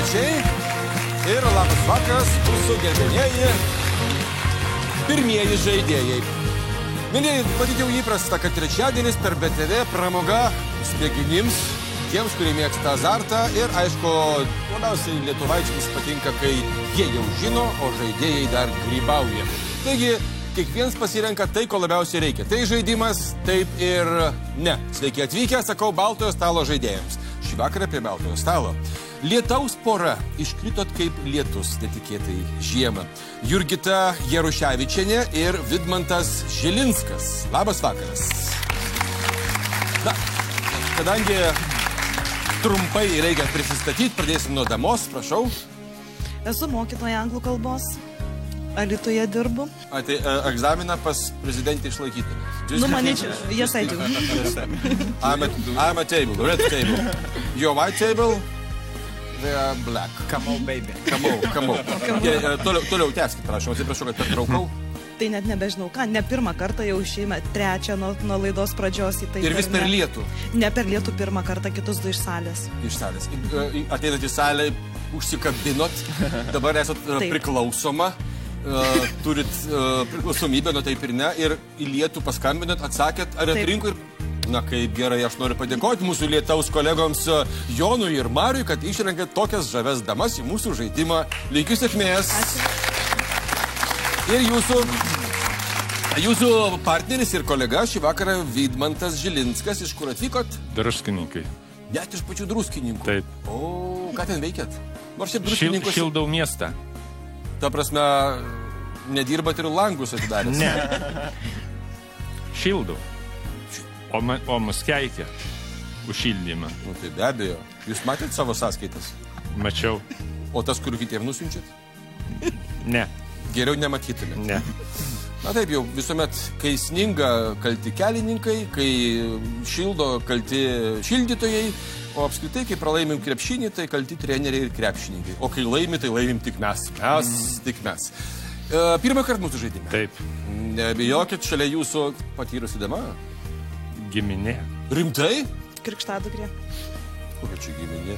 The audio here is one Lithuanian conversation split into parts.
svečiai ir labas vakaras mūsų gerbėmieji pirmieji žaidėjai. Mėlyje, matyt jau įprasta, kad trečiadienis per BTV pramoga smegenims, tiems, kurie mėgsta azartą ir, aišku, labiausiai lietuvaičiams patinka, kai jie jau žino, o žaidėjai dar grybauja. Taigi, kiekvienas pasirenka tai, ko labiausiai reikia. Tai žaidimas, taip ir ne. Sveiki atvykę, sakau, Baltojo stalo žaidėjams. Šį vakarą prie Baltojo stalo. Lietaus pora iškritot kaip lietus, netikėtai žiemą. Jurgita Jaruševičienė ir Vidmantas Žilinskas. Labas vakaras. Na, kadangi trumpai reikia prisistatyti, pradėsim nuo damos, prašau. Esu mokytoja anglų kalbos. Alytuje dirbu. Tai egzaminą pas prezidentį išlaikyti. Nu, manyčiau, yes, I do. I'm a table, red table. Your white table, they are black. Come on, baby. Come on. Toliau tęskit, prašau, atsiprašau, kad pertraukau. Tai net nebežinau ką, ne pirmą kartą jau išėjame, trečią nuo laidos pradžios į tai. Ir vis per lietų? Ne per lietų pirmą kartą, kitus du iš salės. Iš salės. Ateinat į salę, užsikabinot, dabar esat priklausoma. Turit priklausomybę, nu taip ir ne, ir į lietų paskambinat, atsakėt, ar atrinko ir... Na kaip gerai, aš noriu padėkoti mūsų lietaus kolegoms Jonui ir Mariui, kad išrenkėt tokias žaves damas į mūsų žaidimą. Linkiu sėkmės. Ir jūsų partneris ir kolega šį vakarą Vidmantas Žilinskas, iš kur atvykot? Druskininkai. Net iš pačių druskininkų? Taip. O, ką ten veikėt? Nors šiaip druskininkus... Šildau miestą. Ta prasme, nedirbat ir langus atidaręs? Ne. Šildau. O mus keikia už šildymą. Nu, tai be abejo. Jūs matėt savo sąskaitas? Mačiau. O tas, kurių kitiem nusiunčiat? Ne. Geriau nematytume. Ne. Na taip jau, visuomet, kai sninga kalti kelininkai, kai šildo kalti šildytojai, o apskritai, kai pralaimim krepšinį, tai kalti treneriai ir krepšininkai. O kai laimi, tai laimim tik mes. Tik mes. Pirmą kartą mūsų žaidime. Taip. Nebijokit, šalia jūsų patyrusi dama. Giminė. Rimtai? Krikštadukrė. Kokia čia giminė?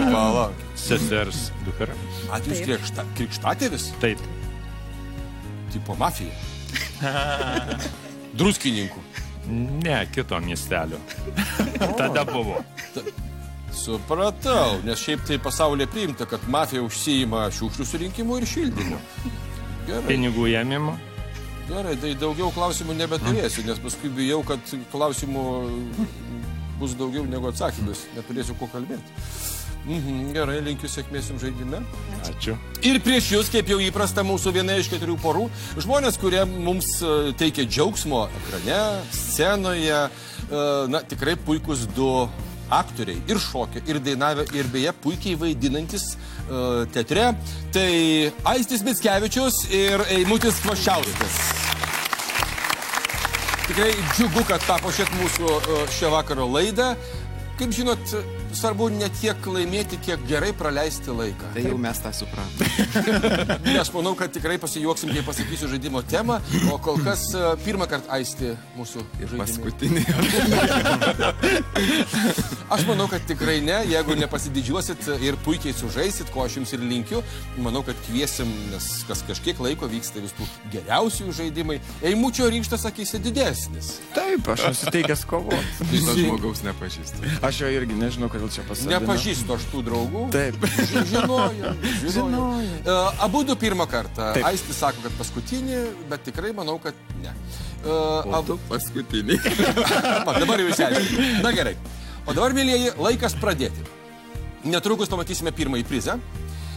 Palauk. Sesers dukra. Jūs krikštatėvis? Taip. Tipo mafija. Druskininkų. Ne, kito miestelio. Tada buvo. Supratau, nes šiaip tai pasaulyje priimta, kad mafija užsiima šiukšlių surinkimu ir šildymu. Gerai. Pinigų ėmimo. Gerai, tai daugiau klausimų nebeturėsiu, nes paskui bijau, kad klausimų bus daugiau negu atsakymus. Neturėsiu ko kalbėti. Gerai, linkiu sėkmės jums žaidime. Ačiū. Ir prieš jūs, kaip jau įprasta, mūsų viena iš 4 porų, žmonės, kurie mums teikia džiaugsmo ekrane, scenoje, na, tikrai puikus 2 aktoriai, ir šokė, ir dainavę, ir beje puikiai vaidinantis teatre. Tai Aistis Mickevičius ir Eimutis Kvaščiauskas. Tikrai džiugu, kad tapo šiek mūsų šio vakaro laidą. Kaip žinot, svarbu ne tiek laimėti, kiek gerai praleisti laiką. Tai jau mes tą supratome. Aš manau, kad tikrai pasijuoksim, kai pasakysiu žaidimo temą, o kol kas pirmą kartą Aisti mūsų žaidimą. Paskutinį. Aš manau, kad tikrai ne, jeigu nepasididžiuosit ir puikiai sužaisit, ko aš jums ir linkiu, manau, kad kviesim, nes kas kažkiek laiko vyksta vis tų geriausių žaidimai. Eimučio ryžtas, sakysi, didesnis. Taip, aš nusiteikęs kovoti. Šito žmogaus nepažįstu. Aš jo irgi nežinau, kodėl čia pasodino. Nepažįstu aš tų draugų. Taip. Žinojo. Abudu pirmą kartą. Taip. Aistis sako, kad paskutinį, bet tikrai manau, kad ne. Tu paskutinį. Dabar jau išsiaiškinti. Na gerai. O dabar, mėlyjeji, laikas pradėti. Netrukus pamatysime pirmąjį prizą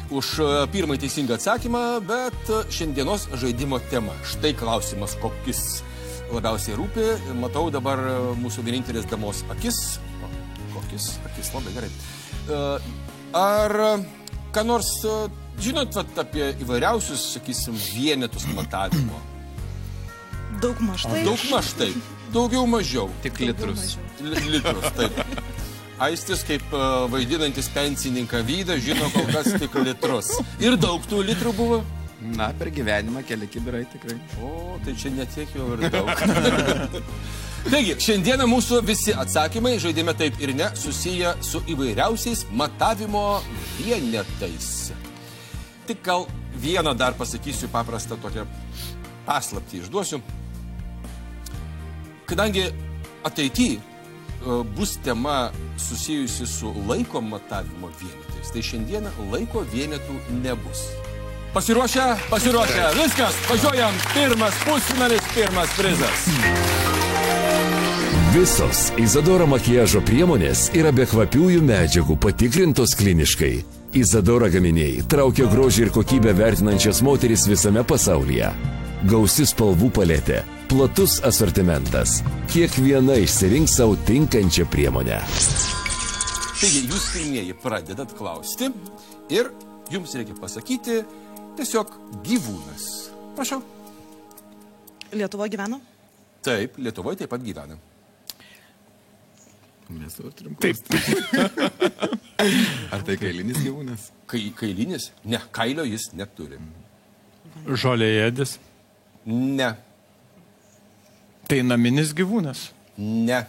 už pirmąjį teisingą atsakymą, bet šiandienos žaidimo tema. Štai klausimas, kokis labiausiai rūpi. Matau dabar mūsų vienintelės damos akis. Akis, labai gerai. Ar ką nors žinot apie įvairiausius, sakysim, vienetus matavimo? Daugmaž taip. Daugmaž taip. Daugiau mažiau. Tik litrus. Litrus, taip. Aistis, kaip vaidinantis pensininką Vydą, žino kol kas tik litrus. Ir daug tų litrų buvo? Na, per gyvenimą keli kibirai tikrai. O, tai čia netiek jau ir daug. Taigi, šiandieną mūsų visi atsakymai, žaidime taip ir ne, susiję su įvairiausiais matavimo vienetais. Tik gal vieną dar pasakysiu paprastą tokią paslaptį išduosiu. Kadangi ateityje bus tema susijusi su laiko matavimo vienetais, tai šiandieną laiko vienetų nebus. Pasiruošę? Pasiruošę. Viskas, važiuojam. Pirmas pusfinalis, pirmas prizas. Visos Izadora makiažo priemonės yra be kvapiųjų medžiagų patikrintos kliniškai. Izadora gaminiai traukia grožį ir kokybę vertinančias moteris visame pasaulyje. Gausi spalvų paletė, platus asortimentas. Kiekviena išsirinks savo tinkančią priemonę. Taigi, jūs pirmieji pradedat klausti ir jums reikia pasakyti tiesiog gyvūnas. Prašau. Lietuva gyvena? Taip, Lietuvoje taip pat gyvena. Mes to turim. Taip. Ar tai kailinis gyvūnas? Kailinis? Ne, kailio jis neturi. Žolėėdis. Ne. Tai naminis gyvūnas? Ne.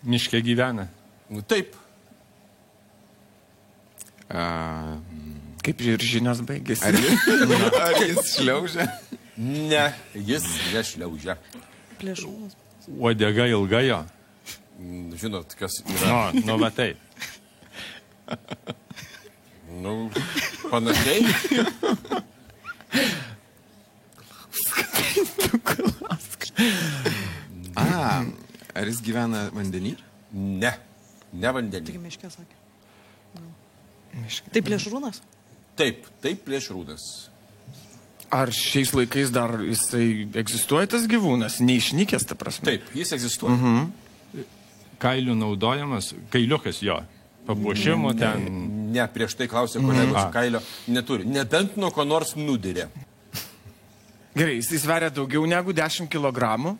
Miške gyvena. Nu, taip. Kaip ir žinios baigėsi. Ar jis šliaužia? Ne, jis nešliaužia. Plėšrūnas. Uodega ilga jo. Žinot, kas yra? Nu, va taip. Nu, panašiai. Ar jis gyvena vandenį? Ne, ne vandenį. Tik miške sakė. Tai plėšrūnas? Taip, taip plėšrūnas. Ar šiais laikais dar jisai egzistuoja tas gyvūnas? Neišnykęs, ta prasme? Taip, jis egzistuoja. Kailių naudojamas, kailiukas jo. Papuošimo ten. Ne, prieš tai klausė, kolegos kailio neturi. Nebent nuo ko nors nudirė. Gerai, jis sveria daugiau negu 10 kilogramų?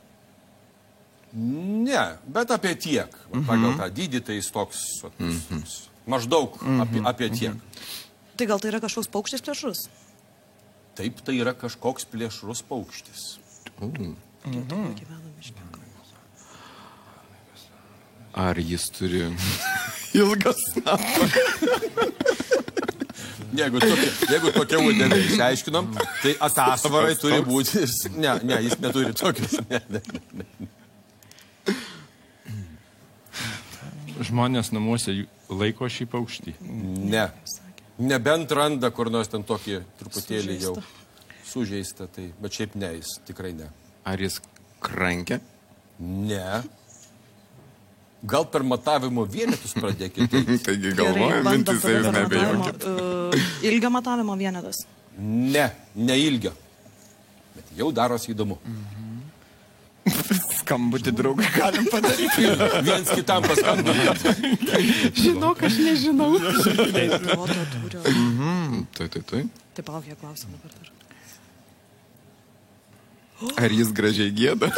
Ne, bet apie tiek. Pagal tą dydį tai jis toks maždaug apie tiek. Tai gal tai yra kažkoks paukštis plėšrus? Taip, tai yra kažkoks plėšrus paukštis. Lietuva gyvena miške. Ar jis turi ilgas snapas? Jeigu tokia uodega išsiaiškinom, tai atasvarai turi būti. Ne, jis neturi tokius. Ne. Žmonės namuose laiko šį paukštį. Ne. Nebent randa kur nors ten tokį truputėlį jau sužeistą, tai, bet šiaip ne, jis tikrai ne. Ar jis krankia? Ne. Gal per matavimo vienetus pradėkite. Taigi galvoju, mintis jūs nebejaukia. Ilgio matavimo vienetas? Ne, ne ilgio. Bet jau darosi įdomu. Skambutį draugai galim padaryti. Viens kitam paskambinti. Žinok, aš nežinau. Tai. Tai palauk, jie klausia dabar dar. Ar jis gražiai gieda?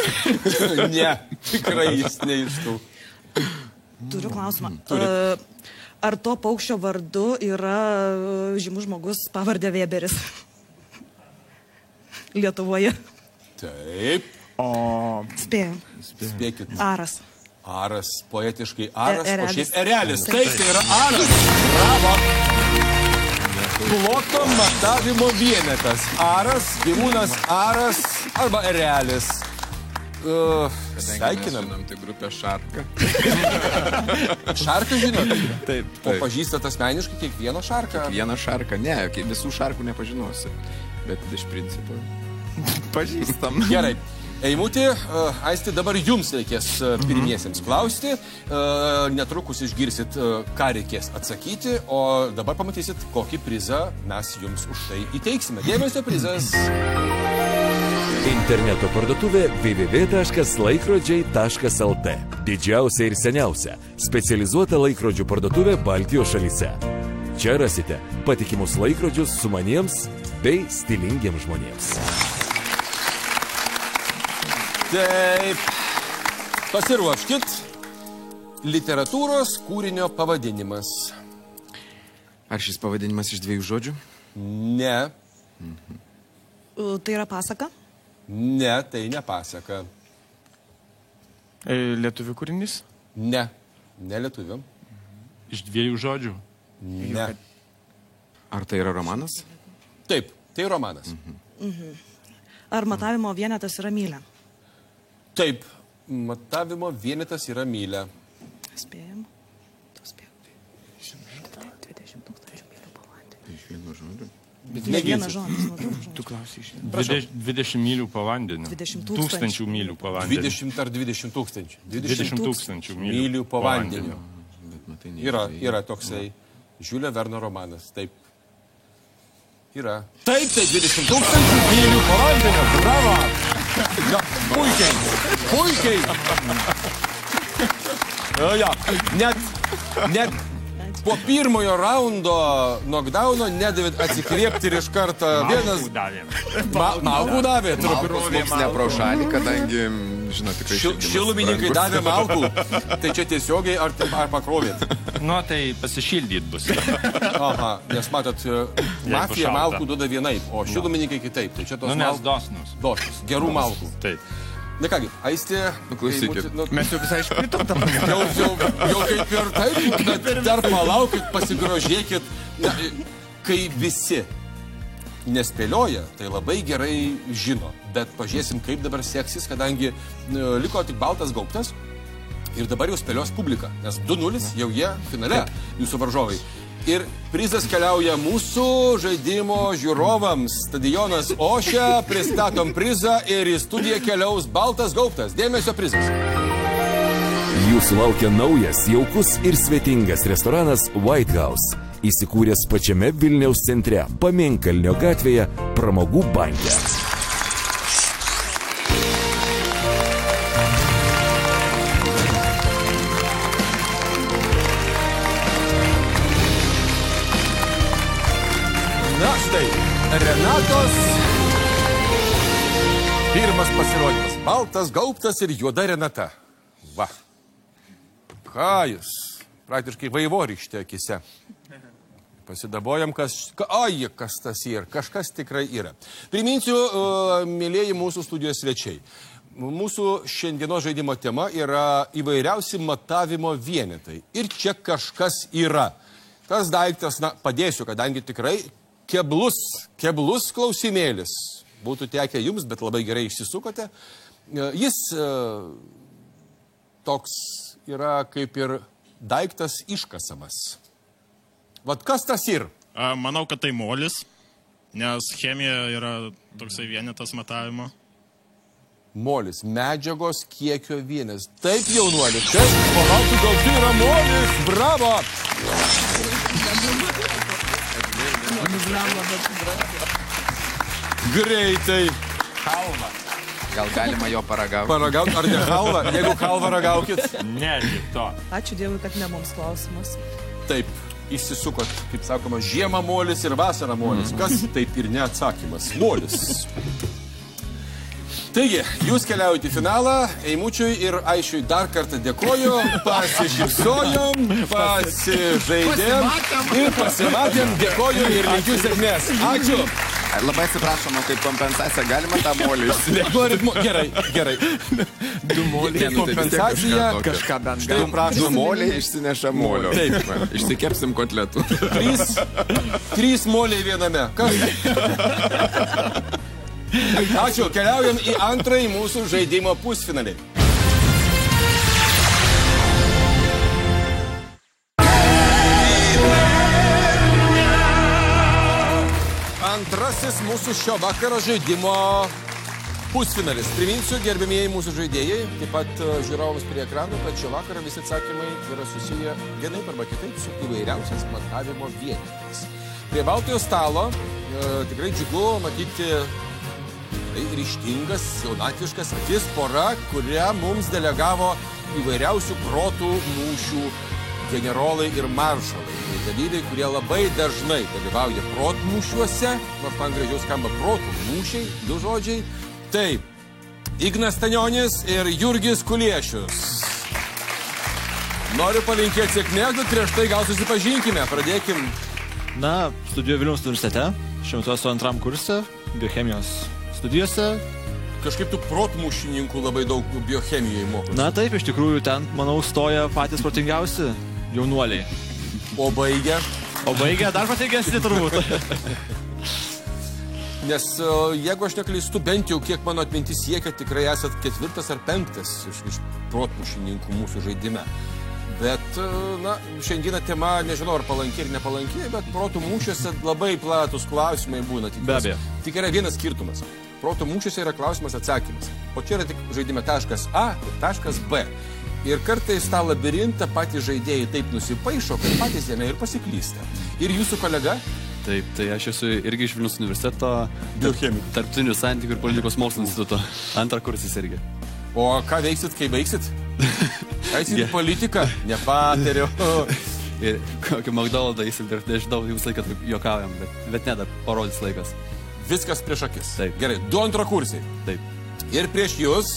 Ne, tikrai jis ne iš tų. Turiu klausimą. Ar to paukščio vardu yra žymus žmogus pavardė Weberis? Lietuvoje. Taip. Spėjom. Spėkit. Aras. Aras, poetiškai aras, o Erelis. šiaip erelis. Taip, tai yra aras. Bravo. Ploto matavimo vienetas. Aras, gyvūnas aras arba erelis. Sveikinam. Tai grupė Šarka. Šarką žinot? Taip. O pažįstat asmeniškai kiekvieną šarką? Vieną Šarką, ne, visų Šarkų nepažinosi. Bet iš principo pažįstam. Gerai. Eimutį, Aisti, dabar jums reikės pirmiesiems klausti. Netrukus išgirsit, ką reikės atsakyti, o dabar pamatysit, kokį prizą mes jums už tai įteiksime. Dėmesio prizas. Interneto parduotuvė www.laikrodžiai.lt. Didžiausia ir seniausia specializuota laikrodžių parduotuvė Baltijos šalyse. Čia rasite patikimus laikrodžius sumaniems bei stilingiems žmonėms. Taip, pasiruoškit. Literatūros kūrinio pavadinimas. Ar šis pavadinimas iš 2 žodžių? Ne. Tai yra pasaka? Ne, tai ne pasaka. Lietuvių kūrinys? Ne. Ne lietuvių. Iš 2 žodžių. Ne. Ar tai yra romanas? Taip, tai romanas. Ar matavimo vienetas yra mylia? Taip, matavimo vienetas yra mylia. Spėjam. Tu spėjam. 20 tūkstančių mylių po vandeniu. Iš vieno žodžio. Ne vienas žodis. Tu klausai iš 20 mylių po vandeniu. 20 tūkstančių mylių po vandeniu. 20 ar 20 tūkstančių? 20 tūkstančių mylių po vandeniu. Bet matai, Yra toksai Žiulio Verno romanas. Taip. Yra. Taip, tai 20 tūkstančių mylių po vandeniu. Bravo! Ja, puikiai. Ja, net po pirmojo raundo knockdowno nedavėt atsikvėpti ir iš karto vienas... Malkų davė. Malkos mums ne pro šalį, kadangi, žinot, tikrai Šilumininkai davė malkų. Tai čia tiesiogiai ar pakrovėt? Nu, tai pasišildyt bus. Aha, nes matot, mafija malkų duoda vienaip, o šilumininkai kitaip. Tai čia tos Nu, nes dosnus. Dosnus, gerų malkų. Taip. Na kągi, Aistė... Klausykit, mes jau visai išplitom tam. Jau kaip ir taip, bet dar palaukit, pasigrožėkit. Na, kai visi nespėlioja, tai labai gerai žino. Bet pažiūrėsim, kaip dabar seksis, kadangi liko tik baltas gaubtas ir dabar jau spėlios publika. Nes 2-0 jau jie finale, jūsų varžovai. Ir prizas keliauja mūsų žaidimo žiūrovams. Stadionas ošia, pristatom prizą ir į studiją keliaus baltas gaubtas. Dėmesio prizas. Jūsų laukia naujas, jaukus ir svetingas restoranas White House. Įsikūręs pačiame Vilniaus centre, Pamėnkalnio gatvėje, Pramogų banke. Na štai, Renatos pirmas pasirodymas. Baltas gaubtas ir juoda Renata. Va. Ką jūs? Praktiškai vaivorykštė akise. Pasidabojam, kas tas yra. Kažkas tikrai yra. Priminsiu, mėlėjai mūsų studijos svečiai. Mūsų šiandienos žaidimo tema yra įvairiausi matavimo vienetai. Ir čia kažkas yra. Tas daiktas, na, padėsiu, kadangi tikrai keblus klausimėlis. Būtų tekę jums, bet labai gerai išsisukote. Jis toks yra kaip ir daiktas iškasamas. Vat kas tas ir? Manau, kad tai molis, nes chemija yra toksai vienetas matavimo. Molis, medžiagos kiekio vienas. Taip, jaunuoli, taip, palaukti, gal tai yra molis, bravo! Greitai. Halva. Gal galima jo paragauti? Paragauti ar ne halva? Jeigu halva ragaukit. Ne, tik to. Ačiū Dievui, kad ne mums klausimas. Taip, išsisukot, kaip sakoma, žiemą molis ir vasarą molis. Kas taip ir neatsakymas? Molis. Taigi, jūs keliaujate į finalą, Eimučiui ir Aišiui dar kartą dėkoju, pasišypsojom, pasižaidėm ir pasimatėm, dėkoju ir linkiu sėkmės. Ačiū. Labai atsiprašoma, kaip kompensacija galima tą molį išsinešti. Gerai. Du moliai. Kompensacija kažką bent štai prašom. Du moliai išsineša molio. Taip. Išsikepsim kotletų. 3 moliai viename. Kas? Ačiū, keliaujam į antrąjį mūsų žaidimo pusfinalį. Antrasis mūsų šio vakaro žaidimo pusfinalis. Priminsiu, gerbimieji mūsų žaidėjai, taip pat žiūrovams prie ekranų, kad šio vakaro visi atsakymai yra susiję vienaip arba kitaip su įvairiausiais matavimo vienetais. Prie baltojo stalo tikrai džiugu matyti ryžtingas, jaunatviškas akis pora, kurią mums delegavo įvairiausių protų mūšių generolai ir maršalai. Tai dalyviai, kurie labai dažnai dalyvauja protų mūšiuose, nors man gražiau skamba protų mūšiai, 2 žodžiai. Tai Ignas Stanionis ir Jurgis Kuliešius. Noriu palinkėti sėkmės, bet prieš tai gal susipažinkime. Pradėkim. Na, studijuoju Vilniaus universitete, šiuo metu esu 2 kurse, biochemijos studijose. kažkaip tų protmūšininkų labai daug biochemijai mokosi. Na taip, iš tikrųjų, ten, manau, stoja patys protingiausi jaunuoliai. O baigę? O baigę dar protingesni turbūt. Nes jeigu aš neklystu, bent jau kiek mano atmintis siekia, tikrai esat 4. ar 5. iš protmūšininkų mūsų žaidime. Bet, na, šiandieną tema, nežinau, ar palankiai ir nepalankiai, bet protų mūšiuose labai platus klausimai būna. Be abejo. Tik yra vienas skirtumas. Protų mūšiuose yra klausimas atsakymas. O čia yra tik žaidime taškas A ir taškas B. Ir kartais tą labirintą patys žaidėjai taip nusipaišo, kad patys jame ir pasiklysta. Ir jūsų kolega? Taip, tai aš esu irgi iš Vilniaus universiteto tarptautinių santykių ir politikos mokslo instituto. 2 kursas irgi. O ką veiksit, kai veiksit? Eisit į politiką? Nepatariu. Ir kokį McDonald'ą įsidirbti, nežinau, visą laiką juokaujam, bet ne, dar parodys laikas. Viskas prieš akis. Taip. Gerai, 2 antrakursiai. Taip. Ir prieš jūs,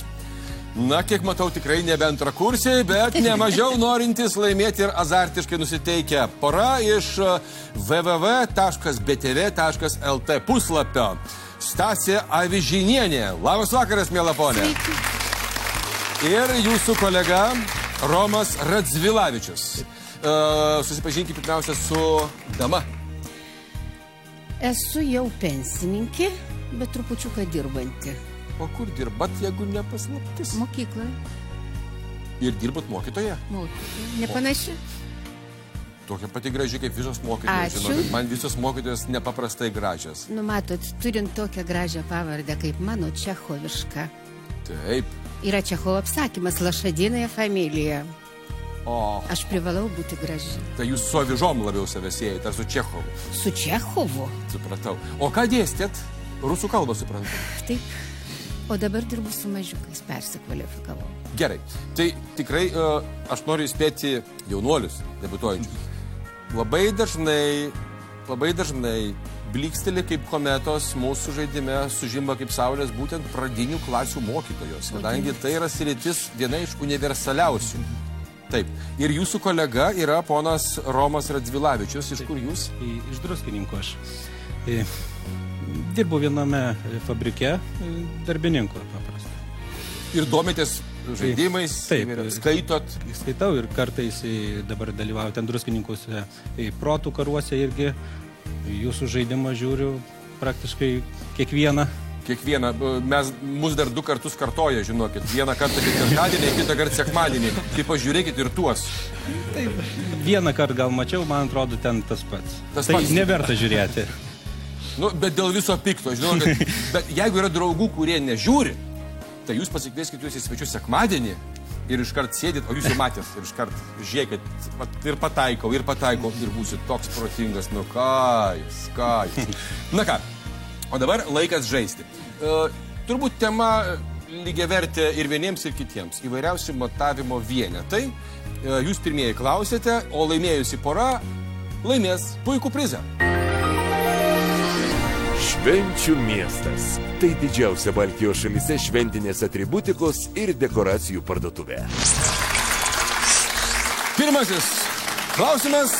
na, kiek matau, tikrai nebe antrakursiai, bet nemažiau norintys laimėti ir azartiškai nusiteikę pora iš www.btv.lt puslapio. Stasė Avižinienė. Labas vakaras, miela ponė. Ir jūsų kolega Romas Radzvilavičius. Susipažinkite pirmiausia su dama. Esu jau pensininkė, bet trupučiuką dirbanti. O kur dirbat, jeigu nepaslaptis? Mokykloje. Ir dirbat mokytoje? Mokytoje. Nepanaši? Tokia pati graži kaip visos mokytojos. Ačiū. Žinokit, man visos mokytojos nepaprastai gražios. Nu, matot, turint tokią gražią pavardę kaip mano, čechoviška. Taip. Yra Čechovo apsakymas Lašadinėje familija. O, Aš privalau būti graži. tai jūs su avižom labiau save siejate, ar su Čechovu? Su Čechovu? Supratau. O ką dėstėt? Rusų kalbą suprantu. Taip. O dabar dirbu su mažiukais, persikvalifikavau. Gerai. Tai tikrai aš noriu įspėti jaunuolius, debiutuojančius. Labai dažnai bliksteli kaip kometos mūsų žaidime sužimba kaip saulės būtent pradinių klasių mokytojos, kadangi tai yra sritis viena iš universaliausių. Taip. Ir jūsų kolega yra ponas Romas Radzvilavičius. Iš kur jūs? Iš Druskininkų aš. Dirbu viename fabrike darbininku paprastai. Ir domitės žaidimais? Taip. Skaitot? Skaitau ir kartais dabar dalyvauju ten Druskininkuose protų karuose irgi. Jūsų žaidimą žiūriu praktiškai kiekvieną. Kiekvieną. Mus dar 2 kartus kartoja, žinokit. Vieną kartą ketvirtadienį, kitą kartą sekmadienį. Tai pažiūrėkit ir tuos. Taip, vieną kartą gal mačiau, man atrodo, ten tas pats. Tas tai pats. Neverta žiūrėti. Nu, bet dėl viso pikto, žinokit. Bet jeigu yra draugų, kurie nežiūri, tai jūs pasikvieskit jūs į svečius sekmadienį ir iškart sėdit, o jūs jau matės ir iškart žiūrėkit, ir pataikau, ir būsit toks protingas. Nu ką jūs. Na ką, o dabar laikas žaisti. Turbūt tema lygiavertė ir vieniems, ir kitiems. Įvairiausi matavimo vienetai. Jūs pirmieji klausėte, o laimėjusi pora laimės puikų prizą. Švenčių miestas. Tai didžiausia Baltijos šalyse šventinės atributikos ir dekoracijų parduotuvė. Pirmasis klausimas.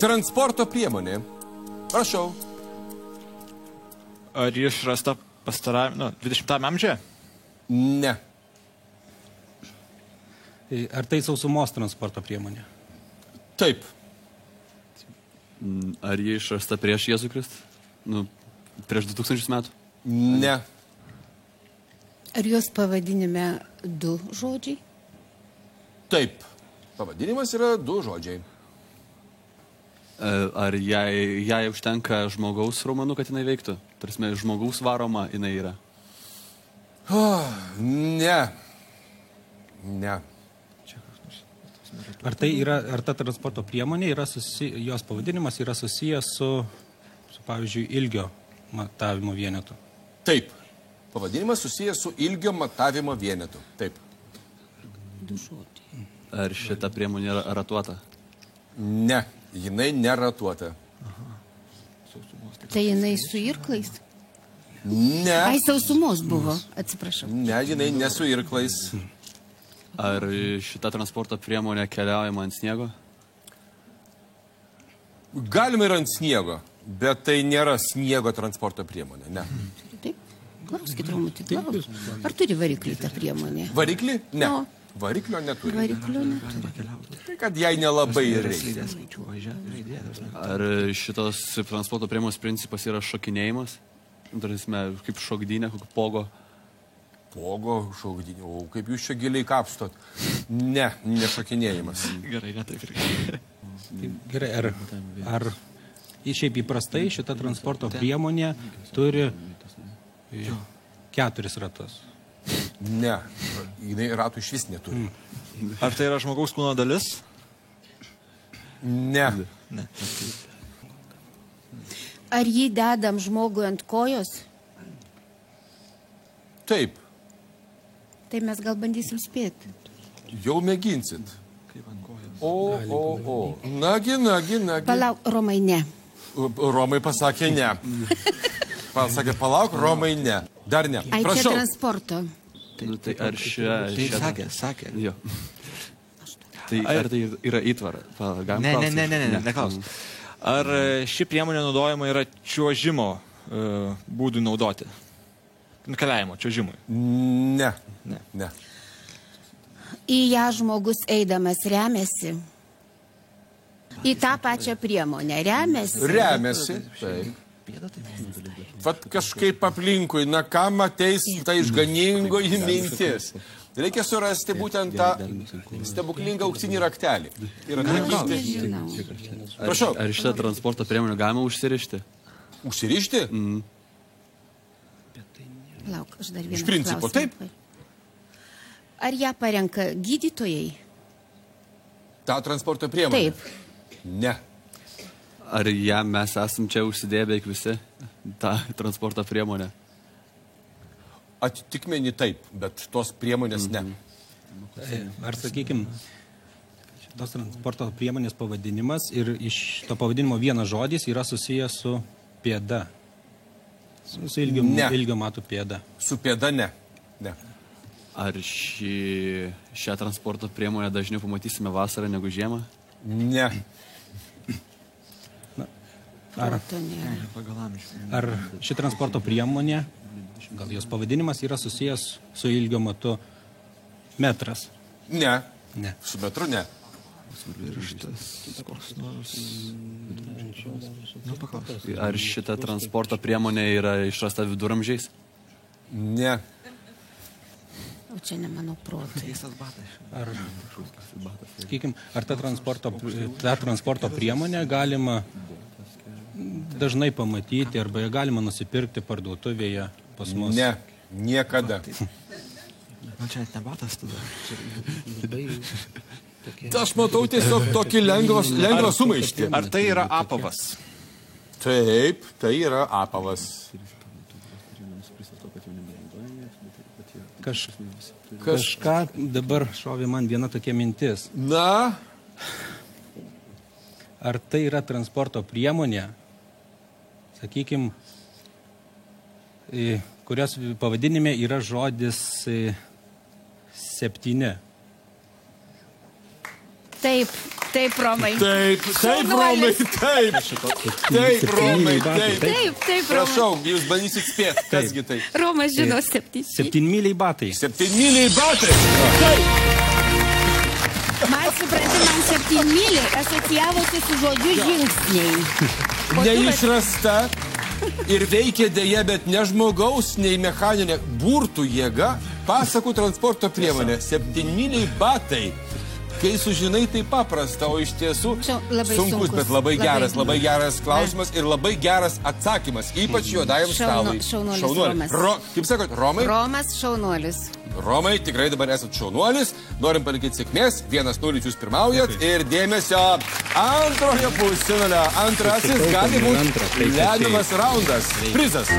Transporto priemonė. Prašau. Ar ji išrasta pastarajame, 20-ame amžiuje? Ne. Ar tai sausumos transporto priemonė? Taip. Ar ji išrasta prieš Jėzų Kristų? Prieš 2000 metų? Ne. Ar jos pavadinime 2 žodžiai? Taip. Pavadinimas yra 2 žodžiai. Ar jai užtenka žmogaus raumenų, kad jinai veiktų? Tarsi, žmogaus varoma jinai yra? Ne. Ne. Ar ta transporto priemonė yra jos pavadinimas yra susijęs su pavyzdžiui, ilgio matavimo vienetu? Taip. Pavadinimas susijęs su ilgio matavimo vienetu. Taip. 2 žodžiai. Ar šita priemonė yra ratuota? Ne. Jinai neratuota. Tai jinai su irklais? Ne. Ai, sausumos buvo, atsiprašau. Ne, jinai nesu irklais. Ar šita transporto priemonė keliaujama ant sniego? Galima ir ant sniego, bet tai nėra sniego transporto priemonė, ne. Taip. Klauskit, Romutį, ar turi variklį tą priemonę? Variklį? Ne. No. Variklio neturi. Variklio neturi. Tai kad jai nelabai reikia. Ar šitos transporto priemonės principas yra šokinėjimas? Tarysime, kaip šokdynė, kokio pogo? Pogo šokdynė. O kaip jūs čia giliai kapstot? Ne, nešokinėjimas. Gerai, taip ir. Gerai, ar šiaip įprastai šita transporto priemonė turi 4 ratus? Ne, jinai ratų iš vis neturi. Ar tai yra žmogaus kūno dalis? Ne. Ar jį dedam žmogui ant kojos? Taip. Tai mes gal bandysim spėti. Jau mėginsit. O. Nagi. Palauk, Romai, ne. Romai pasakė ne. Pasakė, palauk, Romai ne. Dar ne. Ai, čia transporto. Tai ar šią... Sakė. Jo. Tai ar tai yra įtvara? Ne, neklaus. Ar ši priemonė naudojama yra čiuožimo būdų naudoti? Keliavimo, čiuožimui? Ne. Į ją žmogus eidamas remiasi. Į tą pačią priemonę remiasi. Remiasi, taip. Vat kažkaip aplinkui, na kam ateis ta išganingoji mintis. Reikia surasti būtent tą stebuklingą auksinį raktelį. Prašau. Ar šitą transporto priemonę galima užsirišti? Užsirišti? Lauk, aš dar vieną iš principo, taip. Ar ją parenka gydytojai? Ta transporto priemonė? Taip. Ne. Ar ją mes esam čia užsidėję beveik visi, tą transporto priemonę? Atitikmenį taip, bet tos priemonės ne. Ar sakykime, tos transporto priemonės pavadinimas ir iš to pavadinimo vienas žodis yra susijęs su pėda. Su ilgio matų pėda. Su pėda ne. Ar šią transporto priemonę dažniau pamatysime vasarą negu žiemą? Ne. Ar ši transporto priemonė, gal jos pavadinimas yra susijęs su ilgio matu metras? Ne. Su metru ne. Ar šita transporto priemonė yra išrasta viduramžiais? Ne. O čia ne mano protai. Ar ta transporto priemonė galima dažnai pamatyti arba ją galima nusipirkti parduotuvėje pas mus? Ne, niekada. Čia net nebatas tada. Aš matau tiesiog tokį lengvą sumaištį. Ar tai yra apavas? Taip, tai yra apavas. Kažką dabar šovė man viena tokia mintis. Na? Ar tai yra transporto priemonė, sakykime, kurios pavadinime yra žodis 7? Taip, Romai. Taip, Romai, taip. Taip, Romai, taip. Taip, prašau, jūs bandysit spėti, kasgi tai. Romas žino 7. 7-myliai batai. 7-myliai batai. Taip. Man supranti, man 7-myliai asocijavosi su žodžiu žingsniai. Neišrasta ir veikia dėja, bet ne žmogaus, nei mechaninė burtų jėga, pasakų transporto priemonė. 7-myliai batai. Kai sužinai, tai paprasta, o iš tiesų sunkus, bet labai geras klausimas ir labai geras atsakymas, ypač juodajam stalui. Šaunuolis. Kaip sakot, Romai? Romas šaunuolis. Romai, tikrai dabar esat šaunuolis, norim palinkėti sėkmės, 1-0 jūs pirmaujat ir dėmesio antrojo pusfinalio. Antrasis gali būti lemiamas raundas. Prizas.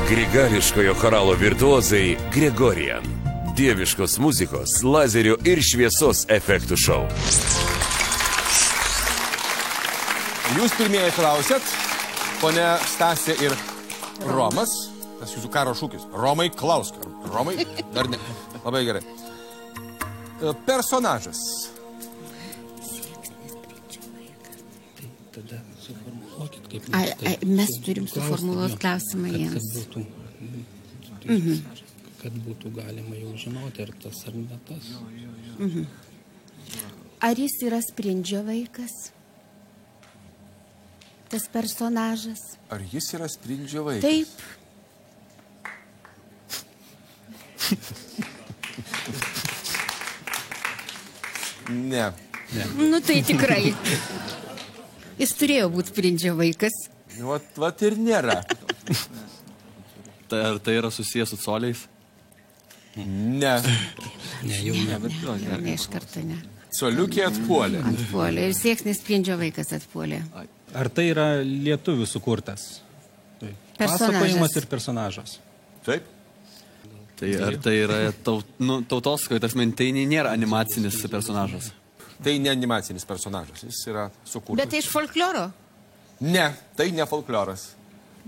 Grigališkojo choralo virtuozai Gregorian. Dieviškos muzikos, lazerio ir šviesos efektų šou. Jūs pirmieji klausėt, ponia Stasė ir Romas. Tas jūsų karo šūkis. Romai, klausk. Romai? Dar ne. Labai gerai. Personažas. Suformuluokit, kaip Mes turim suformuluoti klausimą jiems. Kad būtų galima jau žinoti, ar tas ar ne tas. Ar jis yra sprindžio vaikas? Tas personažas? Ar jis yra sprindžio vaikas? Taip. Ne. Nu tai tikrai. Jis turėjo būti sprindžio vaikas. Vat ir nėra. Ar tai yra susijęs su coliais? Ne. Ne, jau ne. Ne, iš karto ne. Coliukė atpuolė. Atpuolė. Ir sieksnis sprindžio vaikas atpuolė. Ar tai yra lietuvių sukurtas? Pasakojimas ir personažas. Taip. Tai ar tai yra tautos, kad tai nėra animacinis personažas? Tai ne animacinis personažas, jis yra sukurtas. Bet tai iš folkloro? Ne, tai ne folkloras.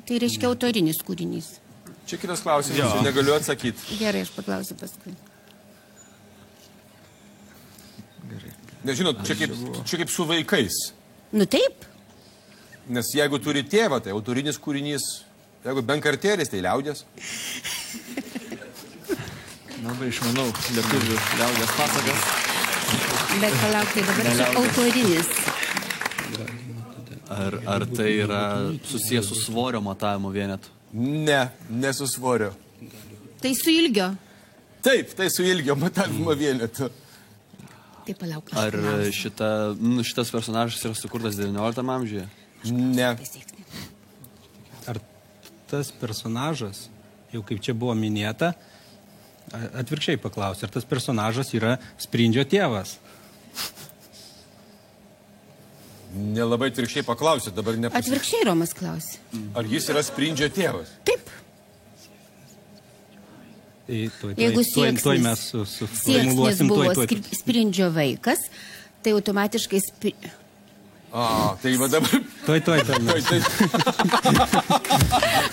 Tai reiškia autorinis kūrinys. Čia kitas klausimas, negaliu atsakyti. Gerai, aš paklausiu paskui. Nežinot, čia kaip su vaikais. Nu taip. Nes jeigu turi tėvą, tai autorinis kūrinys. Jeigu benkartėlis, tai liaudės. Labai išmanau lietuvių liaudės pasakas. Bet palauk, tai dabar čia autorinis. Ar tai yra susijęs su svorio matavimo vienetu? Ne, ne su svorio. Tai su ilgio. Taip, tai su ilgio matavimo vienetu. Tai palauk. Ar šitas personažas yra sukurtas 19 amžiuje? Ne. Ar tas personažas, jau kaip čia buvo minėta, atvirkščiai paklausiu, ar tas personažas yra sprindžio tėvas? Nelabai atvirkščiai paklausė, dabar nepasakė. Atvirkščiai Romas klausė. Ar jis yra sprindžio tėvas? Taip. Jeigu Tuoj mes suformuluosim. Buvo sprindžio vaikas, tai automatiškai... Tai va dabar... Tuoj.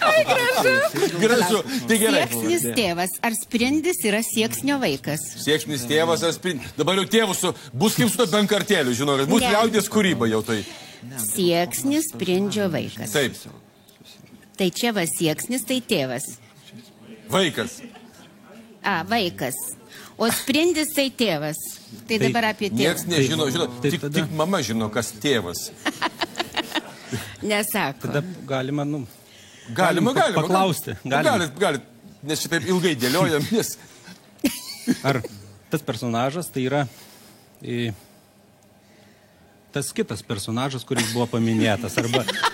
Ai, gražu. Gražu, tai gerai. Sieksnis tėvas. Ar sprindis yra sieksnio vaikas? Sieksnis tėvas ar sprindis. Dabar jau tėvus bus kaip su to benkartėliu, žinau, kad bus liaudės kūryba jau tai. Sieksnis sprindžio vaikas. Taip. Tai čia va sieksnis, tai tėvas. Vaikas. Vaikas. O sprindis tai tėvas. Tai dabar apie tėvą. Niekas nežino, tik mama žino, kas tėvas. Nesako. Tada galima, Galima paklausti. Galit, nes šitaip ilgai dėliojam, nes... Ar tas personažas tai yra tas kitas personažas, kuris buvo paminėtas,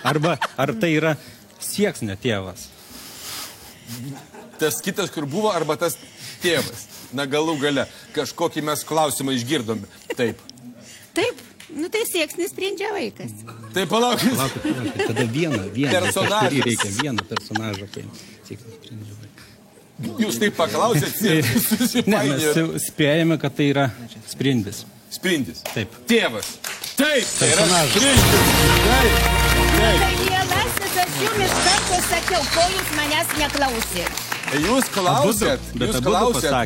arba ar tai yra sieksnio tėvas? Tas kitas, kur buvo, arba tas tėvas. Na, galų gale, kažkokį mes klausimą išgirdome. Taip. Taip, tai sieksnis sprendžia vaikas. Tai palaukit. Tada vieną personažas. Reikia vieną personažą paimti. Jūs taip paklausėt, susipainiojot. Mes spėjame, kad tai yra sprindis. Sprindis. Taip. Tėvas. Taip, tai yra sprindis. Taip. Tai mielasis, aš jums iš karto sakiau, ko jūs manęs neklausėt. Jūs klausėt,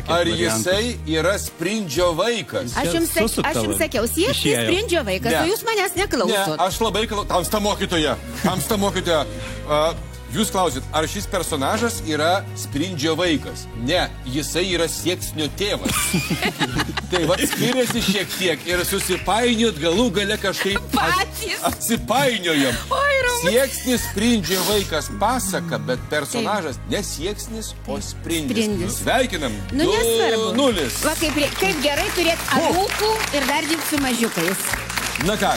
ar jisai yra sprindžio vaikas. Aš jums sakiau, sieksnis sprindžio vaikas, o jūs manęs neklausot. Ne, aš labai klausau, tamsta mokytoja. Jūs klausėt, ar šis personažas yra sprindžio vaikas? Ne, jisai yra sieksnio tėvas. Tai va skiriasi šiek tiek ir susipainiot galų gale kažkaip atsipainiojom. Sieksnis sprindžio vaikas pasaka, bet personažas ne sieksnis, o sprindis. Sveikinam. Nu, nesvarbu. 2-0. Va, kaip gerai turėt anūkų ir dar dirbti su mažiukais. Na ką.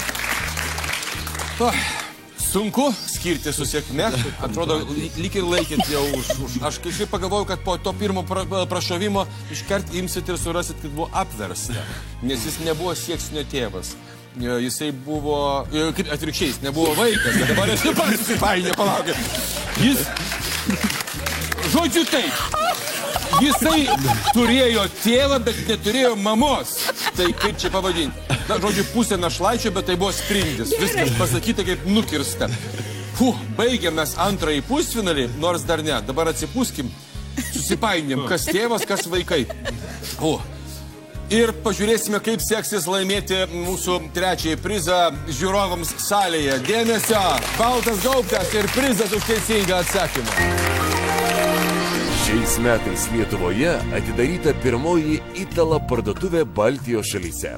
Sunku skirti su sėkme, atrodo, lyg ir laikėt jau už. Aš kažkaip pagalvojau, kad po to pirmo prašovimo iškart imsit ir surasit, kad buvo apversta, nes jis nebuvo sieksnio tėvas. Jisai buvo, kaip atvirkščiai, jis nebuvo vaikas, bet dabar esi pasipainė, palaukit. Žodžiu taip, jisai turėjo tėvą, bet neturėjo mamos. Tai kaip čia pavadinti? Na, žodžiu, pusė našlaičio, bet tai buvo sprindis. Viskas pasakyta kaip nukirsta. Baigėm mes antrąjį pusfinalį, nors dar ne. Dabar atsipūskim, susipainėm, kas tėvas, kas vaikai. Ir pažiūrėsime, kaip seksis laimėti mūsų trečiąjį prizą žiūrovams salėje. Dėmesio, baltas gaubtas ir prizas už teisingą atsakymą. Šiais metais Lietuvoje atidaryta pirmoji Itala parduotuvė Baltijos šalyse.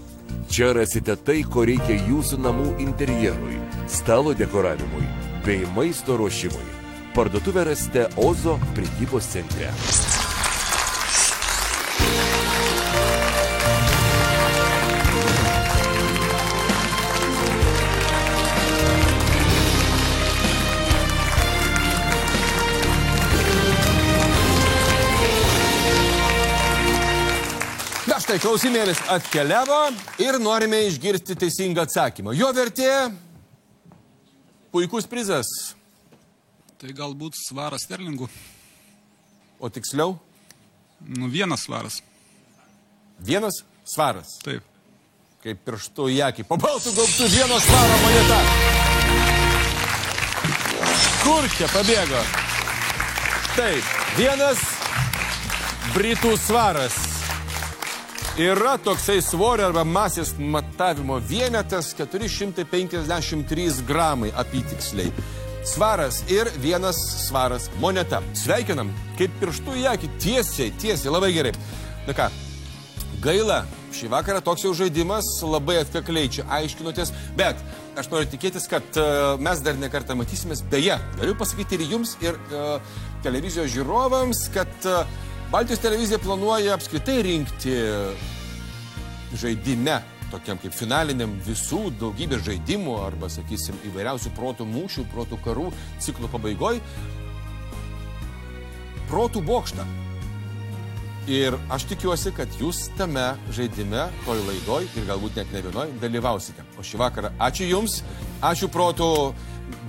Čia rasite tai, ko reikia jūsų namų interjerui, stalo dekoravimui bei maisto ruošimui. Parduotuvę rasite Ozo prekybos centre. Štai klausimėlis atkeliavo ir norime išgirsti teisingą atsakymą. Jo vertė puikus prizas. Tai galbūt svaras sterlingų. O tiksliau? 1 svaras. 1 svaras? Taip. Kaip pirštų į akį. Po baltų gaubtų 1 svaro moneta. Kur čia pabėgo? Taip, 1 britų svaras. Yra toksai svorio arba masės matavimo vienetas 453 gramai apytiksliai. Svaras ir 1 svaras moneta. Sveikinam, kaip pirštų į akį, tiesiai, labai gerai. Na ką, gaila, šį vakarą toks jau žaidimas, labai atkakliai čia aiškinotės, bet aš noriu tikėtis, kad mes dar nekartą matysimės. Beje, galiu pasakyti ir jums, ir televizijos žiūrovams, kad Baltijos televizija planuoja apskritai rinkti žaidime, tokiam kaip finaliniam visų daugybės žaidimų arba, sakysim, įvairiausių protų mūšių, protų karų ciklo pabaigoj protų bokštą. Ir aš tikiuosi, kad jūs tame žaidime, toj laidoj ir galbūt net ne vienoj dalyvausite. O šį vakarą ačiū jums, ačiū protų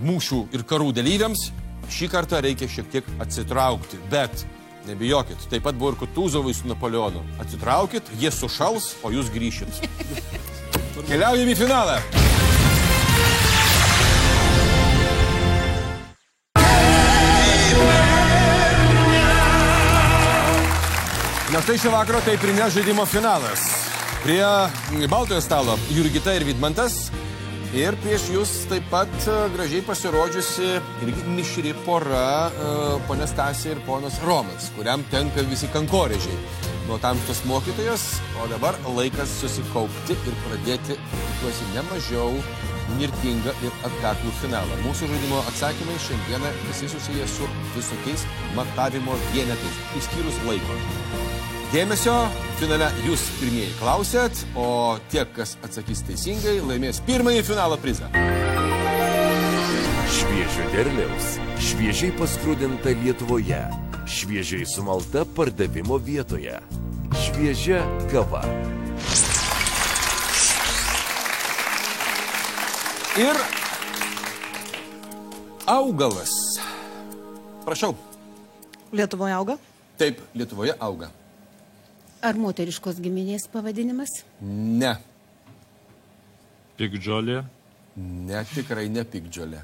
mūšių ir karų dalyviams. Šį kartą reikia šiek tiek atsitraukti, bet nebijokit, taip pat buvo ir Kutuzovai su Napoleonu. Atsitraukit, jie sušals, o jūs grįšit. Keliaujame į finalą. Na štai šio vakaro tai primės žaidimo finalas. Prie baltojo stalo Jurgita ir Vidmantas. Ir prieš jūs taip pat gražiai pasirodžiusi irgi mišri pora, ponia Stasė ir ponas Romas, kuriam tenka visi kankorėžiai nuo tamstos mokytojos, o dabar laikas susikaupti ir pradėti, tikiuosi, ne mažiau nirtingą ir atkaklų finalą. Mūsų žaidimo atsakymai šiandieną visi susiję su visokiais matavimo vienetais, išskyrus laiko. Dėmesio, finale jūs pirmieji klausėt, o tie, kas atsakys teisingai, laimės pirmąjį finalo prizą. Šviežio derliaus, šviežiai paskrudinta Lietuvoje, šviežiai sumalta pardavimo vietoje, šviežia kava. Ir augalas. Prašau. Lietuvoje auga? Taip, Lietuvoje auga. Ar moteriškos giminės pavadinimas? Ne. Pikdžiolė? Ne, tikrai ne pikdžiolė.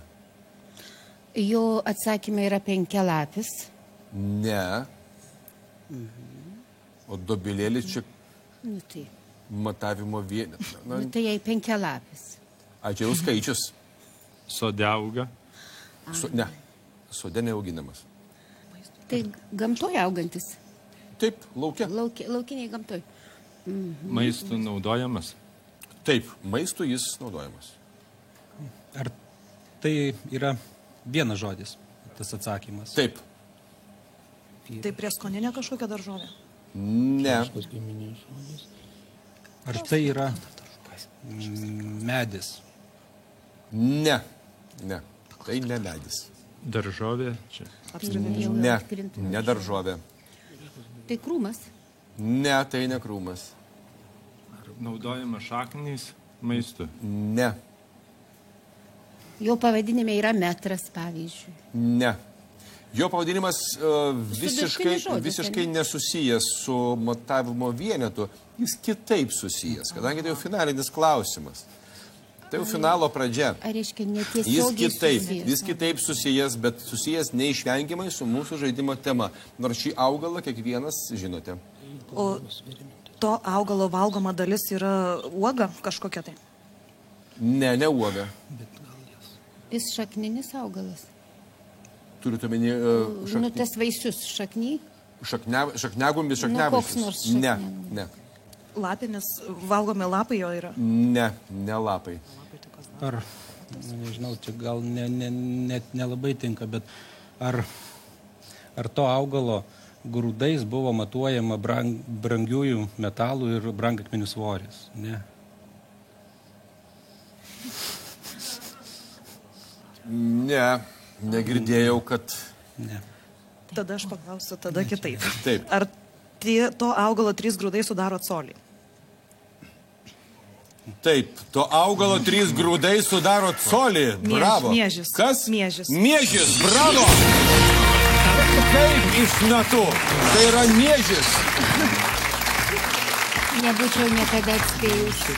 Jo atsakymai yra penkialapis? Ne. O dobilėlis čia Nu tai. matavimo vienetas. Nu tai jai penkialapis. Čia jau skaičius. Sode auga? Ne, sode neauginamas. Tai gamtoje augantis? Taip, lauke. Laukiniai gamtoj. Maistų naudojamas? Taip, maistų jis naudojamas. Ar tai yra vienas žodis, tas atsakymas? Taip. Tai prieskoninė kažkokia daržovė? Ne. Ar tai yra medis? Ne. Ne. Tai ne medis. Daržovė? Čia. Ne. Ne daržovė. Tai krūmas? Ne, tai ne krūmas. Ar naudojama šaknys maistų? Ne. Jo pavadinime yra metras, pavyzdžiui. Ne. Jo pavadinimas visiškai nesusijęs su matavimo vienetu. Jis kitaip susijęs, kadangi tai jau finalinis klausimas. Tai jau finalo pradžia. Ar reiškia netiesiogiai susijęs? Jis kitaip susijęs, bet susijęs neišvengiamai su mūsų žaidimo tema. Nors šį augalą kiekvienas žinote. to augalo valgoma dalis yra uoga kažkokia tai? Ne uoga. Jis šakninis augalas. Turite omeny Nu, tas vaisius šakny. Šaknegumis, Nu, koks nors šaknegumis. Ne. Lapinis, valgomi lapai jo yra? Ne lapai. Ar, nežinau, čia gal net nelabai tinka, bet ar to augalo grūdais buvo matuojama brangiųjų metalų ir brangakmenių svoris? Ne. Negirdėjau, kad... Ne. Tada aš paklausiu, tada kitaip. Taip. Ar to augalo 3 grūdai sudaro colį? Taip, to augalo 3 grūdai sudaro colį. Bravo. Miežis. Kas? Miežis. Miežis, bravo. Kaip iš natų. Tai yra miežis. Nebūčiau niekada atspėjusi.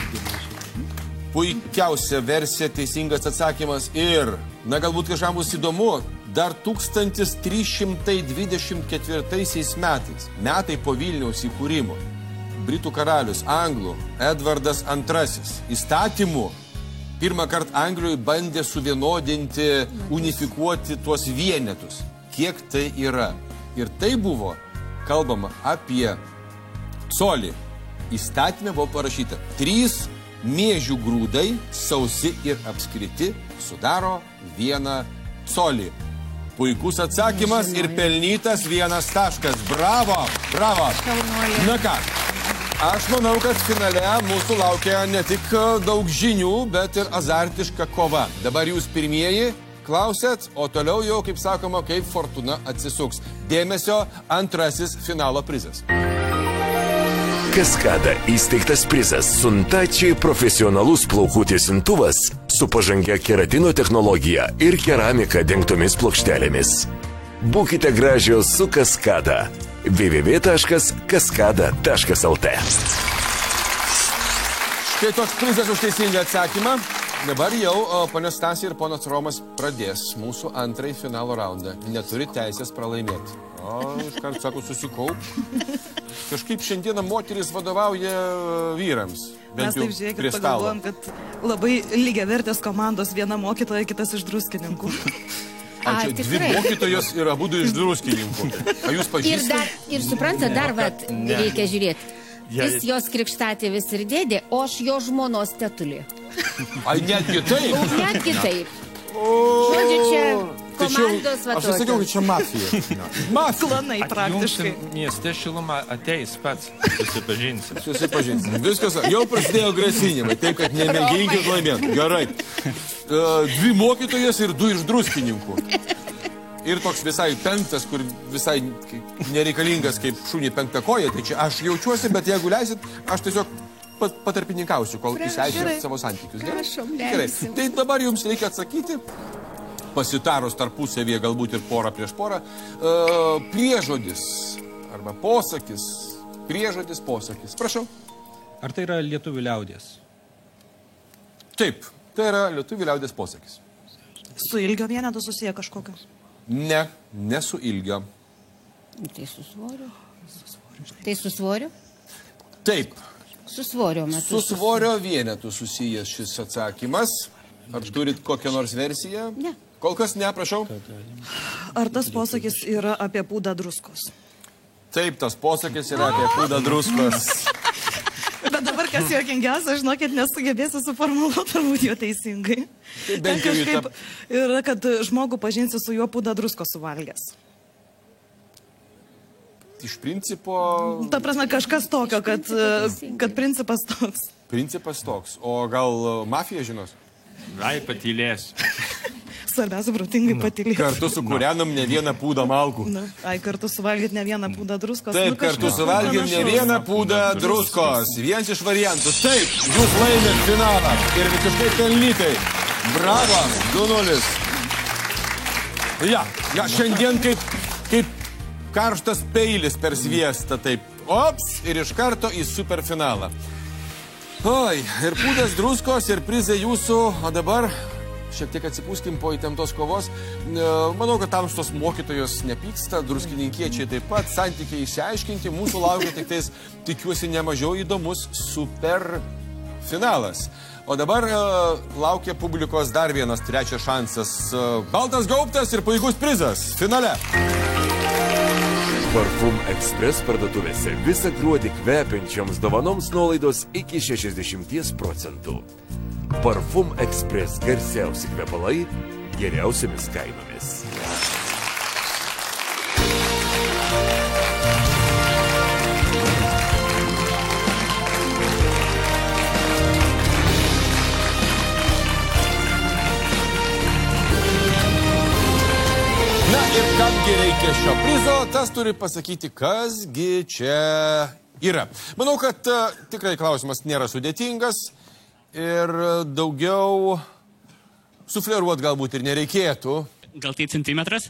Puikiausia versija, teisingas atsakymas ir, galbūt kažkam bus įdomu, dar 1324 metais, metai po Vilniaus įkūrimo, Britų karalius, anglų, Edvardas II, įstatymų pirmą kartą Anglijoje bandė suvienodinti, unifikuoti tuos vienetus. Kiek tai yra? Ir tai buvo kalbama apie colį. Įstatymė buvo parašyta 3 miežių grūdai, sausi ir apskriti, sudaro 1 colį. Puikus atsakymas ir pelnytas 1 taškas. Bravo, bravo. Na ką, aš manau, kad finale mūsų laukia ne tik daug žinių, bet ir azartiška kova. Dabar jūs pirmieji klausėt, o toliau jau, kaip sakoma, kaip fortuna atsisuks. Dėmesio, antrasis finalo prizas. Kaskada įsteigtas prizas Suntačiai profesionalus plaukų tiesintuvas su pažangia keratino technologija ir keramika dengtomis plokštelėmis. Būkite gražios su Kaskada. www.kaskada.lt. Štai toks prizas už teisingą atsakymą. Dabar jau ponas Stasė ir ponas Romas pradės mūsų antrąjį finalo raundą. Neturi teisės pralaimėti. O, iškart sako, susikaup. Kažkaip šiandieną moteris vadovauja vyrams. Mes taip žiūrėkit, pagalvojom, kad labai lygiavertės komandos, viena mokytoja, kitas iš druskininkų. Čia 2 mokytojos ir abudu iš druskininkų. A jūs pažįstate? Ir suprantate, dar reikia žiūrėti. Jis jos krikštatėvis ir dėdė, o aš jo žmonos tetulė. Ai, netgi taip? Netgi taip. Žodžiu, čia komandos vadovas. Aš sakiau, kad čia mafija. Klanai praktiškai. Jums mieste šiluma ateis pats. Susipažinsim. Viskas, jau prasidėjo grasinimai, taip, kad nemėginkit laimėti. Gerai. 2 mokytojas ir 2 iš druskininkų. Ir toks visai 5, kur visai nereikalingas kaip šunį 5 koja. Tai čia aš jaučiuosi, bet jeigu leisit, aš tiesiog patarpininkausiu, kol išsiaiškinat savo santykius. Gerai. Tai dabar jums reikia atsakyti, pasitarus tarpusavėje, galbūt ir porą prieš porą, priežodis arba posakis. Priežodis, posakis. Prašau. Ar tai yra lietuvių liaudies? Taip, tai yra lietuvių liaudies posakis. Su ilgio vienetu susiję kažkokio? Ne su ilgio. Tai su svoriu. Tai su svoriu? Taip. Su svorio metu. Su svorio vienetu susijęs šis atsakymas. Ar turit kokią nors versiją? Ne. Kol kas ne, prašau. Ar tas posakis yra apie pūdą druskos? Taip, tas posakis yra apie pūdą druskos. Bet dabar kas juokingiausia, žinokit, nesugebėsiu suformuluoti turbūt jo teisingai. Bent jau kažkaip yra, kad žmogų pažinsi su juo pūdą druskos suvalgęs. Iš principo... Ta prasme, kažkas tokio, kad principas toks. Principas toks. O gal mafija žinos? Ai, patylės. Svarbiausia, protingai patylės. Kartu sukūrenam ne vieną pūdą malkų. Ai, kartu suvalgyt ne vieną pūdą druskos. Taip, kartu suvalgym ne vieną pūdą druskos. Vienas iš variantų. Taip, jūs laimėt finalą. Ir visiškai pelnytai. Bravo, 2-0. Ja, šiandien kaip karštas peilis per sviestą. Taip, ops, ir iš karto į superfinalą. Oi, ir pūdas druskos, ir prizai jūsų, o dabar šiek tiek atsipūskim po įtemptos kovos. Manau, kad tamstos mokytojos nepyksta, druskininkiečiai taip pat, santykiai išsiaiškinti, mūsų laukia tik tais, tikiuosi, nemažiau įdomus super finalas. O dabar laukia publikos dar vienas trečias šansas. Baltas gaubtas ir puikus prizas finale. Parfum Express parduotuvėse visą gruodį kvepiančioms dovanoms nuolaidos iki 60%. Parfum Express garsiausi kvepalai geriausiamis kainomis. Na ir kamgi reikia šio prizo, tas turi pasakyti, kasgi čia yra. Manau, kad tikrai klausimas nėra sudėtingas ir daugiau sufleruot galbūt ir nereikėtų. Gal tai centimetras?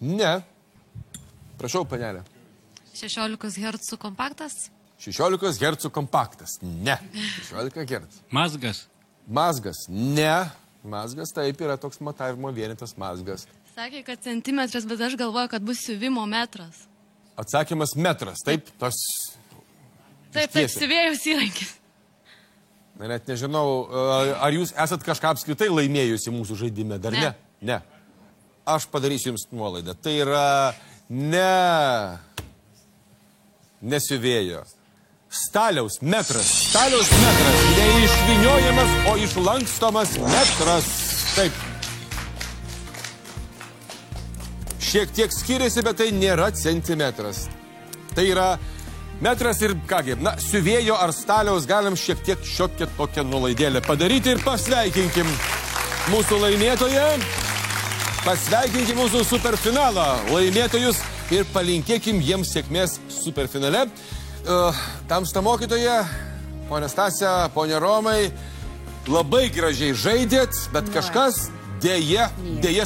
Ne. Prašau, panelė. 16 Hz kompaktas? 16 Hz kompaktas. Ne. 16 Hz. Mazgas? Mazgas. Ne. Mazgas taip yra toks matavimo vienetas mazgas. Sakė, kad centimetras, bet aš galvoju, kad bus siuvimo metras. Atsakymas metras. Taip, tas... Taip, siuvėjus įrankis. Na, net nežinau, ar jūs esat kažką apskritai laimėjusi mūsų žaidime, dar ne? Ne. Aš padarysiu jums nuolaidą. Tai yra nesiuvėjo. Staliaus metras. Staliaus metras. Neišviniojamas, o išlankstomas metras. Taip. Šiek tiek skiriasi, bet tai nėra centimetras. Tai yra metras ir kągi, na, siuvėjo ar staliaus galim šiek tiek šiokią tokią nuolaidėlę padaryti ir pasveikinkim mūsų laimėtoją. Pasveikinkim mūsų superfinalą laimėtojus ir palinkėkim jiems sėkmės superfinale. Tamsta mokytoja, ponė Stasė, ponė Romai, labai gražiai žaidėt, bet kažkas dėja,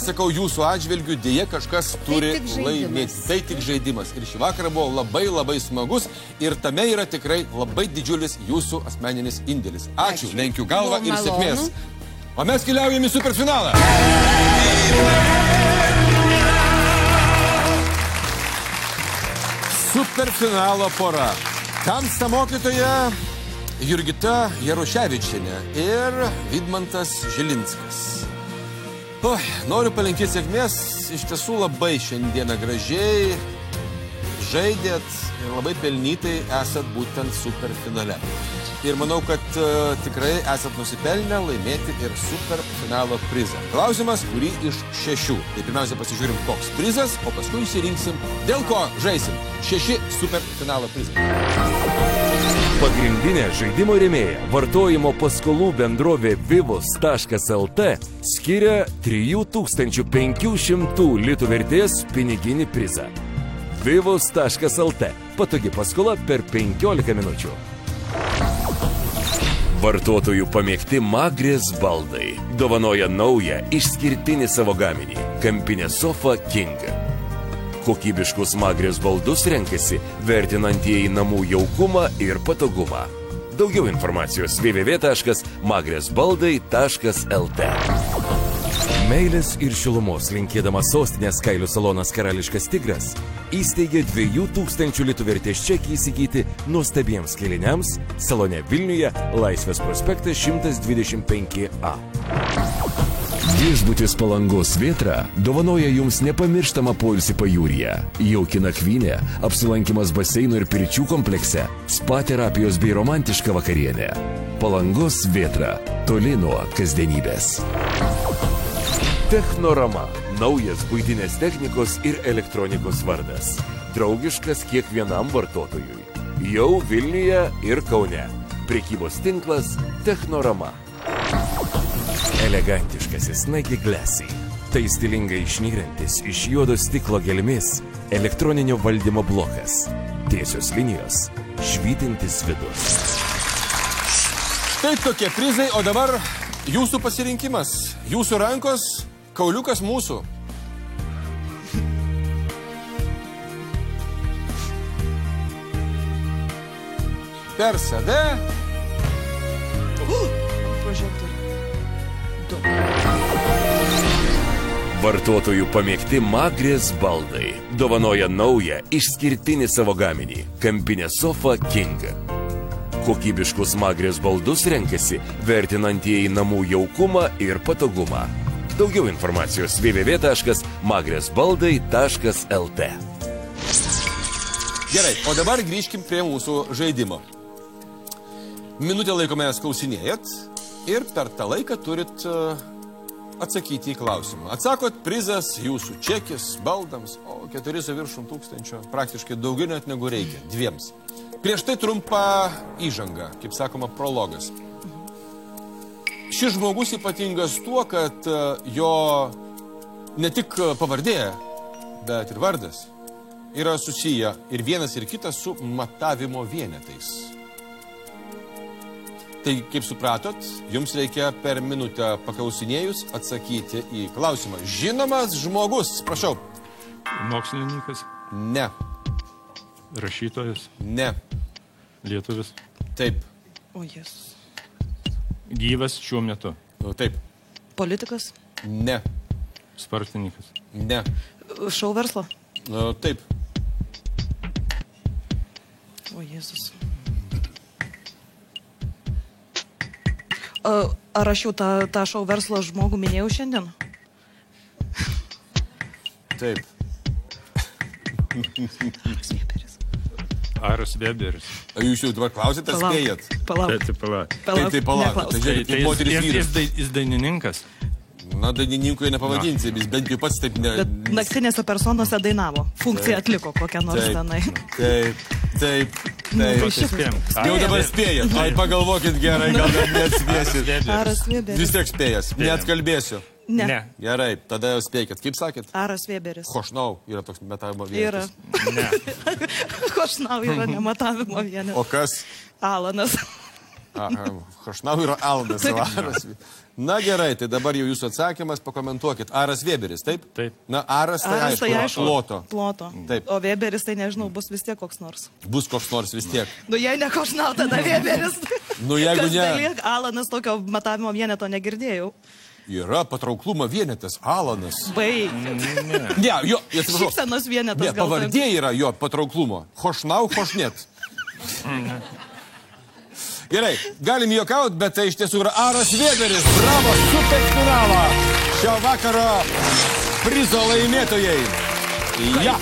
sakau, jūsų atžvilgių, dėja kažkas turi laimėti. Tai tik žaidimas. Ir šį vakarą buvo labai smagus ir tame yra tikrai labai didžiulis jūsų asmeninis indėlis. Ačiū, lenkiu galvą ir sėkmės. O mes keliaujame į superfinalą. Superfinalo pora. Tamsta mokytoja Jurgita Jaruševičienė ir Vidmantas Žilinskas. Noriu palinkėti sėkmės, iš tiesų labai šiandieną gražiai žaidėt ir labai pelnytai esat būtent superfinale. Ir manau, kad tikrai esat nusipelnę laimėti ir superfinalo prizą. Klausimas, kurį iš 6. Tai pirmiausia pasižiūrim, koks prizas, o paskui išsirinksim, dėl ko žaisim. 6 superfinalo prizai. Pagrindinė žaidimo rėmėja vartojimo paskolų bendrovė Vivos.lt skiria 3500 litų vertės piniginį prizą. Vivos.lt. Patogi paskola per 15 minučių. Vartotojų pamėgti Magrės baldai dovanoja naują išskirtinį savo gaminį – kampinę sofą King. Kokybiškus Magrės baldus renkasi vertinantieji namų jaukumą ir patogumą. Daugiau informacijos www.magresbaldai.lt. Meilės ir šilumos linkėdamas sostinės kailių salonas Karališkas Tigras įsteigė 2000 litų vertės čekį įsigyti nuostabiems kailiniams salone Vilniuje, Laisvės prospektas 125A. Viešbutis Palangos Vėtra dovanoja jums nepamirštamą poilsį pajūryje, jauki nakvynė, apsilankimas baseino ir pirčių komplekse, spa terapijos bei romantiška vakarienė. Palangos Vėtra, toli nuo kasdienybės. Technorama – naujas buitinės technikos ir elektronikos vardas. Draugiškas kiekvienam vartotojui. Jau Vilniuje ir Kaune. Prekybos tinklas Technorama. Elegantiškasis Nike Glassy. Tai stilingai išnyrantis iš juodo stiklo gelmės elektroninio valdymo blokas. Tiesios linijos, švytintis vidus. Štai tokie prizai, o dabar jūsų pasirinkimas. Jūsų rankos, kauliukas mūsų. Per save. Prožektorių. Vartotojų pamėgti Magrės baldai dovanoja naują išskirtinį savo gaminį – kampinę sofą King. Kokybiškus Magrės baldus renkasi vertinantieji namų jaukumą ir patogumą. Daugiau informacijos www.magresbaldai.lt. Gerai, o dabar grįžkim prie mūsų žaidimo. Minutę laiko mes klausinėjat ir per tą laiką turit atsakyti į klausimą. Atsakot, prizas jūsų čekis baldams, o 4,5 praktiškai daugiau net negu reikia, 2. Prieš tai trumpa įžanga, kaip sakoma, prologas. Šis žmogus ypatingas tuo, kad jo ne tik pavardė, bet ir vardas yra susiję ir vienas ir kitas su matavimo vienetais. Tai, kaip supratot, jums reikia per minutę paklausinėjus atsakyti į klausimą. Žinomas žmogus, prašau. Mokslininkas? Ne. Rašytojas? Ne. Lietuvis? Taip. O Jėzus. Gyvas šiuo metu? Taip. Politikas? Ne. Sportininkas? Ne. Šou verslo? Taip. O Jėzus. Ar aš jau tą šou verslo žmogų minėjau šiandien? Taip. Aras Weberis. Jūs jau dabar klausėte, spėjat? Palauk. Tai palauk. Tai moteris vyras. Jis dainininkas. Na, dainininkui nepavadinsi, jis bent jau pats taip ne... Bet naktinėse personose dainavo. Funkciją atliko kokią nors tenai. Taip. Jau dabar spėjat. Tai pagalvokit gerai, gal dar neatspėsit. Aras Weberis. Vis tiek spėjas. Neatkalbėsiu. Ne. Gerai, tada jau spėkit. Kaip sakėt? Aras Weberis. Hošnau yra toks matavimo vienetas. Yra. Hošnau yra nematavimo vienetas. O kas? Alanas. Aha, Hošnau yra Alanas. Na gerai, tai dabar jau jūsų atsakymas, pakomentuokit. Aras Weberis, taip? Taip. Na, Aras tai aišku, Ploto. Taip. O Weberis tai nežinau, bus vis tiek koks nors. Bus koks nors vis tiek. Nu, jei ne Hošnau, tada Weberis. Nu, jeigu kas ne... Daliek, Alanas tokio matavimo vieneto negirdėjau. Yra patrauklumo vienetas, Alanas. Baig. Ne, jo, atsiprašau. Šypsenos vienetas. Ne, pavardė yra jo patrauklumo. Hošnau, Hošnet. Gerai, galim juokaut, bet tai iš tiesų yra Aras Weberis. Bravo, superfinalą šio vakaro prizo laimėtojai. Ja.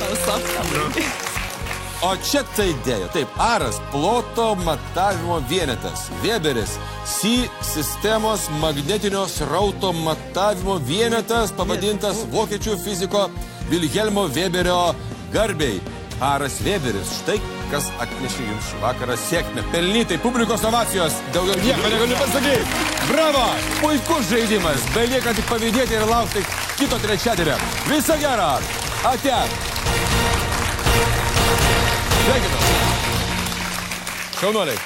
O čia tai dėjo. Taip, Aras ploto matavimo vienetas. Weberis sistemos magnetinio srauto matavimo vienetas, pavadintas vokiečių fiziko Vilhelmo Weberio garbei. Aras Weberis, štai kas atnešė jums šį vakarą sėkmę. Pelnytai publikos ovacijos, daugiau nieko negaliu pasakyti. Bravo, puikus žaidimas, belieka tik pavydėti ir laukti kito trečiadienio. Viso gero, ate. Sveikinam. Šaunuoliai.